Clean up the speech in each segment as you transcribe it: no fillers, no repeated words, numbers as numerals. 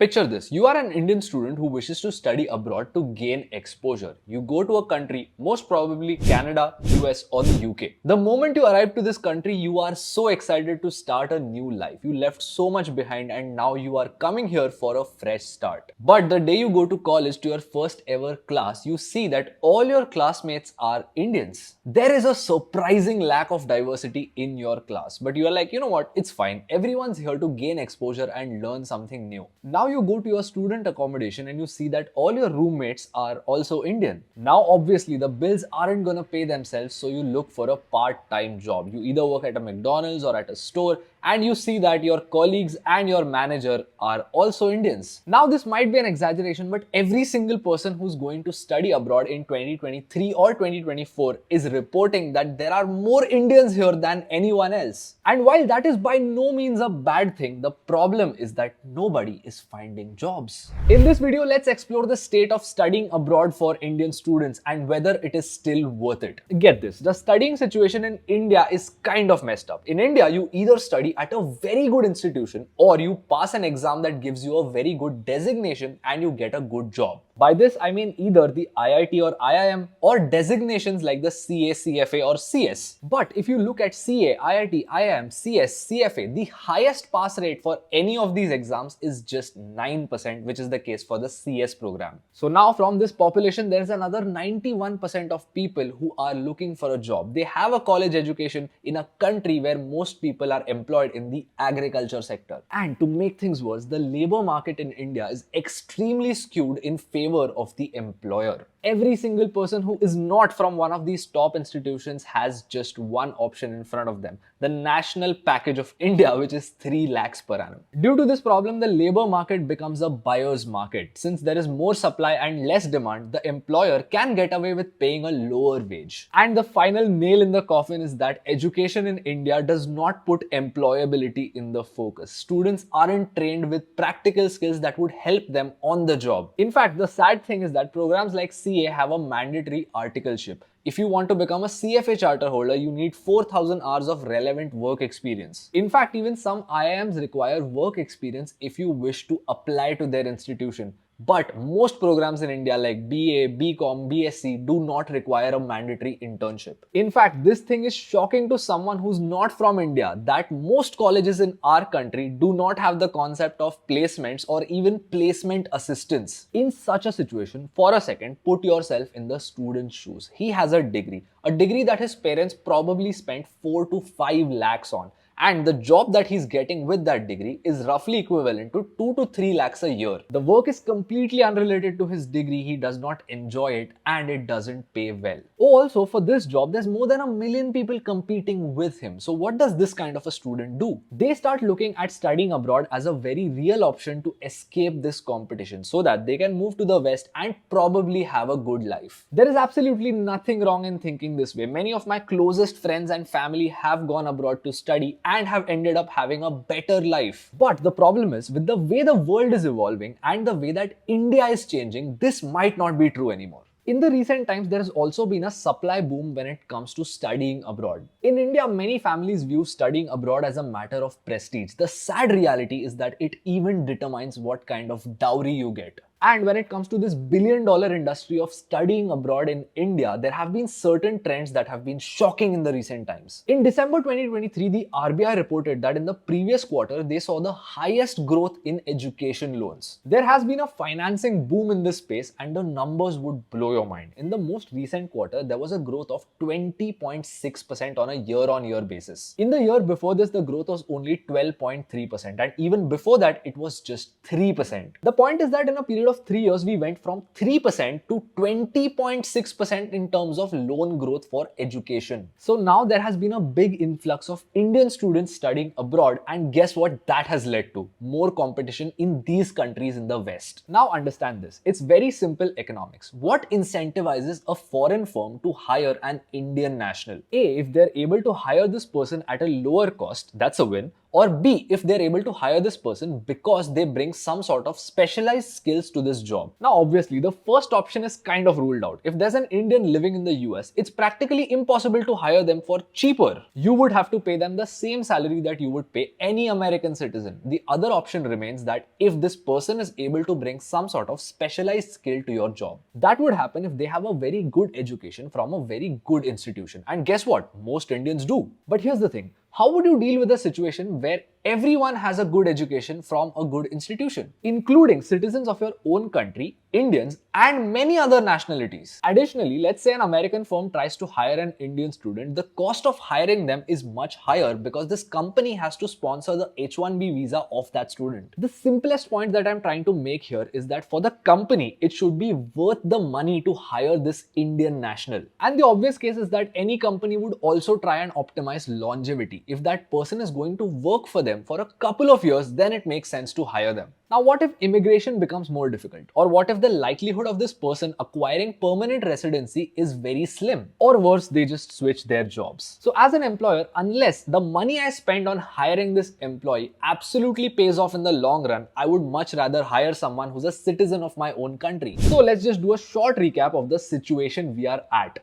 Picture this, you are an Indian student who wishes to study abroad to gain exposure. You go to a country, most probably Canada, US or the UK. The moment you arrive to this country, you are so excited to start a new life. You left so much behind and now you are coming here for a fresh start. But the day you go to college to your first ever class, you see that all your classmates are Indians. There is a surprising lack of diversity in your class. But you are like, you know what, it's fine. Everyone's here to gain exposure and learn something new. Now you go to your student accommodation and you see that all your roommates are also Indian. Now obviously the bills aren't gonna pay themselves, so you look for a part-time job. You either work at a McDonald's or at a store and you see that your colleagues and your manager are also Indians. Now this might be an exaggeration, but every single person who's going to study abroad in 2023 or 2024 is reporting that there are more Indians here than anyone else. And while that is by no means a bad thing, the problem is that nobody is finding jobs. In this video, let's explore the state of studying abroad for Indian students and whether it is still worth it. Get this, the studying situation in India is kind of messed up. In India, you either study at a very good institution or you pass an exam that gives you a very good designation and you get a good job. By this, I mean either the IIT or IIM or designations like the CA, CFA or CS. But if you look at CA, IIT, IIM, CS, CFA, the highest pass rate for any of these exams is just 9%, which is the case for the CS program. So now from this population, there is another 91% of people who are looking for a job. They have a college education in a country where most people are employed in the agriculture sector. And to make things worse, the labor market in India is extremely skewed in favor of the employer. Every single person who is not from one of these top institutions has just one option in front of them, the national package of India, which is 3 lakhs per annum. Due to this problem, the labor market becomes a buyer's market. Since there is more supply and less demand, the employer can get away with paying a lower wage. And the final nail in the coffin is that education in India does not put employability in the focus. Students aren't trained with practical skills that would help them on the job. In fact, the sad thing is that programs like CA have a mandatory articleship. If you want to become a CFA charter holder, you need 4,000 hours of relevant work experience. In fact, even some IIMs require work experience if you wish to apply to their institution. But most programs in India like BA, BCom, BSc do not require a mandatory internship. In fact, this thing is shocking to someone who's not from India, that most colleges in our country do not have the concept of placements or even placement assistance. In such a situation, for a second, put yourself in the student's shoes. He has a degree that his parents probably spent 4 to 5 lakhs on. And the job that he's getting with that degree is roughly equivalent to 2 to 3 lakhs a year. The work is completely unrelated to his degree, he does not enjoy it and it doesn't pay well. Oh, also for this job, there's more than 1 million people competing with him. So what does this kind of a student do? They start looking at studying abroad as a very real option to escape this competition so that they can move to the West and probably have a good life. There is absolutely nothing wrong in thinking this way. Many of my closest friends and family have gone abroad to study and have ended up having a better life. But the problem is, with the way the world is evolving and the way that India is changing, this might not be true anymore. In the recent times, there has also been a supply boom when it comes to studying abroad. In India, many families view studying abroad as a matter of prestige. The sad reality is that it even determines what kind of dowry you get. And when it comes to this billion-dollar industry of studying abroad in India, there have been certain trends that have been shocking in the recent times. In December 2023, the RBI reported that in the previous quarter, they saw the highest growth in education loans. There has been a financing boom in this space and the numbers would blow your mind. In the most recent quarter, there was a growth of 20.6% on a year-on-year basis. In the year before this, the growth was only 12.3% and even before that, it was just 3%. The point is that in a period of 3 years, we went from 3% to 20.6% in terms of loan growth for education. So now there has been a big influx of Indian students studying abroad, and guess what that has led to? More competition in these countries in the West. Now understand this. It's very simple economics. What incentivizes a foreign firm to hire an Indian national? A, if they're able to hire this person at a lower cost, that's a win. or B, if they're able to hire this person because they bring some sort of specialized skills to this job. Now, obviously, the first option is kind of ruled out. If there's an Indian living in the US, it's practically impossible to hire them for cheaper. You would have to pay them the same salary that you would pay any American citizen. The other option remains that if this person is able to bring some sort of specialized skill to your job. That would happen if they have a very good education from a very good institution. And guess what? Most Indians do. But here's the thing. How would you deal with a situation where everyone has a good education from a good institution, including citizens of your own country, Indians, and many other nationalities? Additionally, let's say an American firm tries to hire an Indian student. The cost of hiring them is much higher because this company has to sponsor the H-1B visa of that student. The simplest point that I'm trying to make here is that for the company, it should be worth the money to hire this Indian national. And the obvious case is that any company would also try and optimize longevity. If that person is going to work for them for a couple of years, then it makes sense to hire them. Now, what if immigration becomes more difficult? Or what if the likelihood of this person acquiring permanent residency is very slim? Or worse, they just switch their jobs. So as an employer, unless the money I spend on hiring this employee absolutely pays off in the long run, I would much rather hire someone who's a citizen of my own country. So let's just do a short recap of the situation we are at.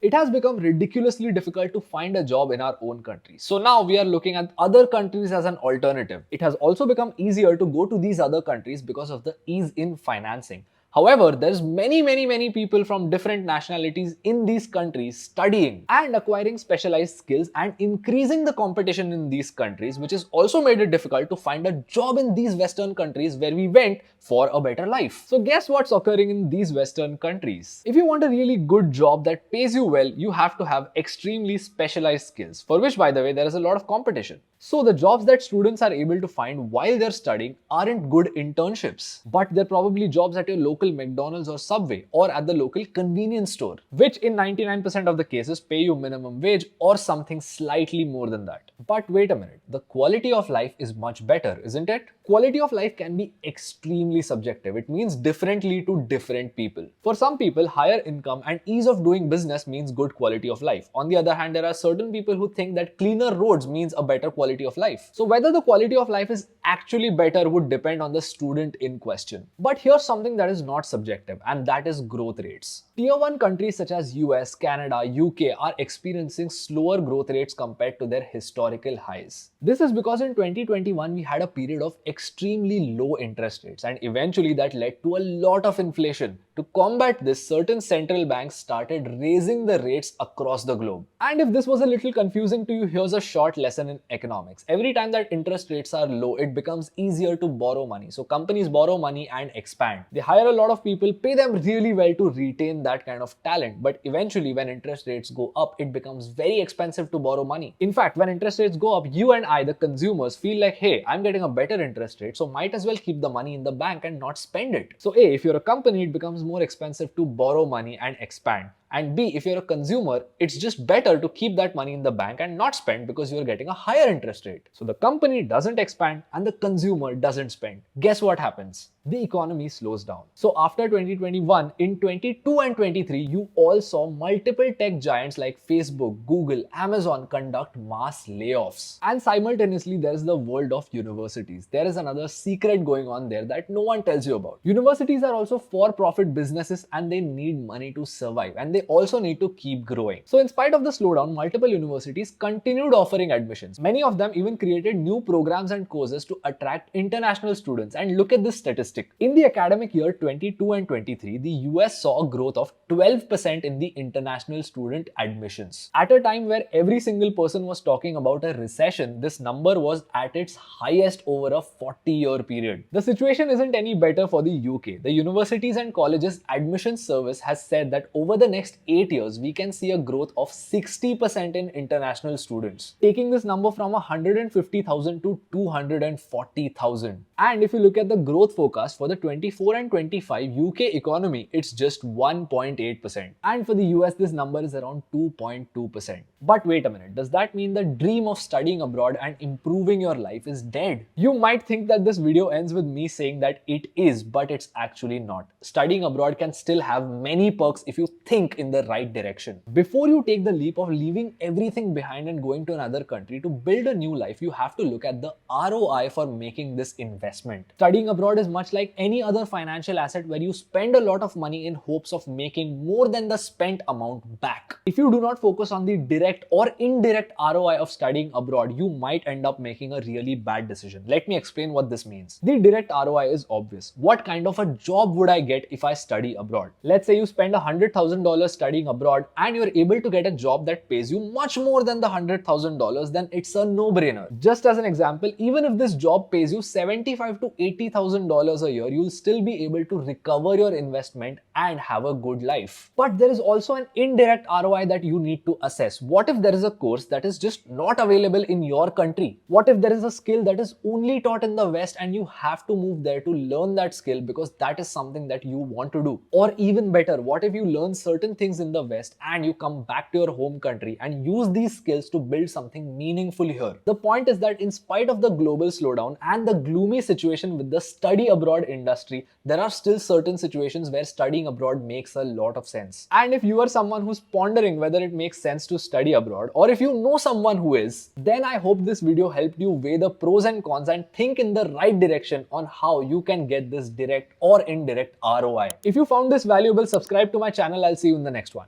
It has become ridiculously difficult to find a job in our own country. So now we are looking at other countries as an alternative. It has also become easier to go to these other countries because of the ease in financing. However, there's many people from different nationalities in these countries studying and acquiring specialized skills and increasing the competition in these countries, which has also made it difficult to find a job in these Western countries where we went for a better life. So guess what's occurring in these Western countries? If you want a really good job that pays you well, you have to have extremely specialized skills, for which, by the way, there is a lot of competition. So the jobs that students are able to find while they're studying aren't good internships, but they're probably jobs at your local McDonald's or Subway or at the local convenience store, which in 99% of the cases pay you minimum wage or something slightly more than that. But wait a minute, the quality of life is much better, isn't it? Quality of life can be extremely subjective. It means differently to different people. For some people, higher income and ease of doing business means good quality of life. On the other hand, there are certain people who think that cleaner roads means a better quality of life. So whether the quality of life is actually better would depend on the student in question. But here's something that is not subjective, and that is growth rates. Tier 1 countries such as US, Canada, UK are experiencing slower growth rates compared to their historical highs. This is because in 2021 we had a period of extremely low interest rates, and eventually that led to a lot of inflation. To combat this, certain central banks started raising the rates across the globe. And if this was a little confusing to you, here's a short lesson in economics. Every time that interest rates are low, it becomes easier to borrow money. So companies borrow money and expand. They hire a lot of people, pay them really well to retain that kind of talent. But eventually, when interest rates go up, it becomes very expensive to borrow money. In fact, when interest rates go up, you and I, the consumers, feel like, hey, I'm getting a better interest rate, so might as well keep the money in the bank and not spend it. So A, if you're a company, it becomes more expensive to borrow money and expand. And B, if you're a consumer, it's just better to keep that money in the bank and not spend because you're getting a higher interest rate. So the company doesn't expand and the consumer doesn't spend. Guess what happens? The economy slows down. So after 2021, in 22 and 23, you all saw multiple tech giants like Facebook, Google, Amazon conduct mass layoffs. And simultaneously, there's the world of universities. There is another secret going on there that no one tells you about. Universities are also for-profit businesses and they need money to survive. And they also need to keep growing. So in spite of the slowdown, multiple universities continued offering admissions. Many of them even created new programs and courses to attract international students. And look at this statistic. In the academic year 22 and 23, the US saw a growth of 12% in the international student admissions. At a time where every single person was talking about a recession, this number was at its highest over a 40-year period. The situation isn't any better for the UK. The universities and colleges admissions service has said that over the next 8 years, we can see a growth of 60% in international students, taking this number from 150,000 to 240,000. And if you look at the growth forecast for the 24 and 25 UK economy, it's just 1.8%. And for the US, this number is around 2.2%. But wait a minute, does that mean the dream of studying abroad and improving your life is dead? You might think that this video ends with me saying that it is, but it's actually not. Studying abroad can still have many perks if you think in the right direction. Before you take the leap of leaving everything behind and going to another country to build a new life, you have to look at the ROI for making this investment. Studying abroad is much like any other financial asset where you spend a lot of money in hopes of making more than the spent amount back. If you do not focus on the direct or indirect ROI of studying abroad, you might end up making a really bad decision. Let me explain what this means. The direct ROI is obvious. What kind of a job would I get if I study abroad? Let's say you spend $100,000 studying abroad and you're able to get a job that pays you much more than the $100,000, then it's a no-brainer. Just as an example, even if this job pays you $75,000 to $80,000 a year, you'll still be able to recover your investment and have a good life. But there is also an indirect ROI that you need to assess. What if there is a course that is just not available in your country? What if there is a skill that is only taught in the West and you have to move there to learn that skill because that is something that you want to do? Or even better, what if you learn certain things in the West and you come back to your home country and use these skills to build something meaningful here? The point is that in spite of the global slowdown and the gloomy situation with the study abroad industry, there are still certain situations where studying abroad makes a lot of sense. And if you are someone who's pondering whether it makes sense to study abroad, or if you know someone who is, then I hope this video helped you weigh the pros and cons and think in the right direction on how you can get this direct or indirect ROI. If you found this valuable, subscribe to my channel. I'll see you in the next one.